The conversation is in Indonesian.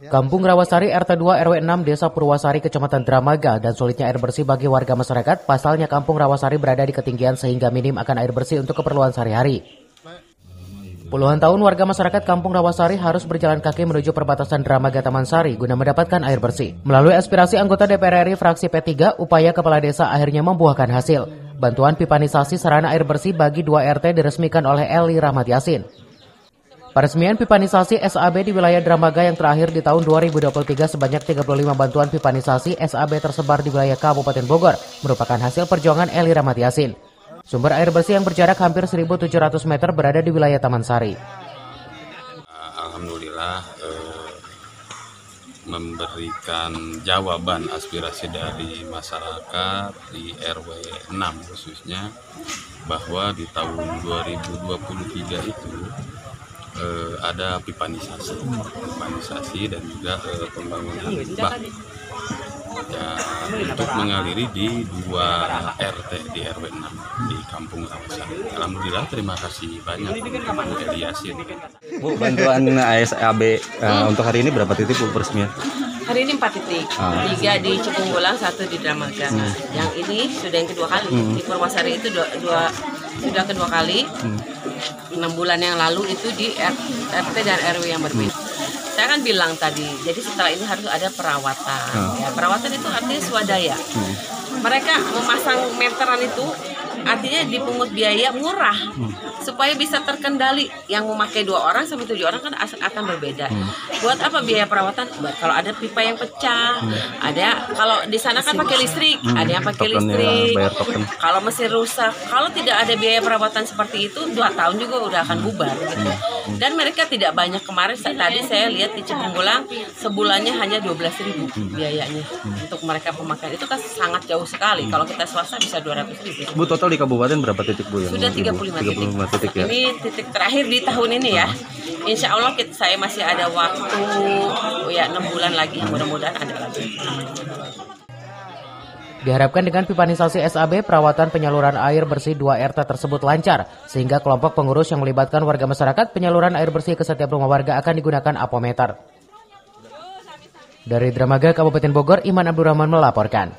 Kampung Rawasari RT 2 RW 6 Desa Purwasari Kecamatan Dramaga dan sulitnya air bersih bagi warga masyarakat. Pasalnya Kampung Rawasari berada di ketinggian sehingga minim akan air bersih untuk keperluan sehari-hari. Puluhan tahun warga masyarakat Kampung Rawasari harus berjalan kaki menuju perbatasan Dramaga Taman Sari guna mendapatkan air bersih. Melalui aspirasi anggota DPR RI fraksi P3, upaya kepala desa akhirnya membuahkan hasil. Bantuan pipanisasi sarana air bersih bagi 2 RT diresmikan oleh Eli Rahmat Yasin. Peresmian pipanisasi SAB di wilayah Dramaga yang terakhir di tahun 2023 sebanyak 35 bantuan pipanisasi SAB tersebar di wilayah Kabupaten Bogor merupakan hasil perjuangan Eli Rahmat Yasin. Sumber air bersih yang berjarak hampir 1.700 meter berada di wilayah Taman Sari. Alhamdulillah memberikan jawaban aspirasi dari masyarakat di RW 6 khususnya bahwa di tahun 2023 itu ada pipanisasi dan juga pembangunan bak ya, untuk mengaliri di 2 RT di RW 6 di Kampung Rawasari. Alhamdulillah, terima kasih banyak Bu Eli Yasin. Bu, bantuan ASAB untuk hari ini berapa titik Bu peresmian? Hari ini 4 titik, 3 di Cipunggulang, 1 di Dramaga. Yang ini sudah yang kedua kali. Di Purwasari itu sudah kedua kali. 6 bulan yang lalu itu di RT dan RW yang berbeda. Saya kan bilang tadi, jadi setelah ini harus ada perawatan. Ya, perawatan itu artinya swadaya. Mereka memasang meteran itu artinya dipungut biaya murah supaya bisa terkendali. Yang memakai 2 orang sampai 7 orang kan akan berbeda. Buat apa biaya perawatan? Kalau ada pipa yang pecah, ada kalau di sana kan pakai listrik, ada yang pakai listrik. Kalau mesin rusak, kalau tidak ada biaya perawatan seperti itu 2 tahun juga udah akan bubar gitu. Dan mereka tidak banyak. Kemarin tadi saya lihat di Cipunggulang sebulannya hanya 12.000 biayanya untuk mereka pemakaian. Itu kan sangat jauh sekali. Kalau kita swasta bisa 200.000. Bu, total di kabupaten berapa titik Bu? Yang sudah 35 titik ya. Ini titik terakhir di tahun ini ya. Insya Allah saya masih ada waktu ya 6 bulan lagi, mudah-mudahan ada lagi. Diharapkan dengan pipanisasi SAB, perawatan penyaluran air bersih 2 RT tersebut lancar, sehingga kelompok pengurus yang melibatkan warga masyarakat penyaluran air bersih ke setiap rumah warga akan digunakan apometer. Dari Dramaga, Kabupaten Bogor, Iman Abdurrahman melaporkan.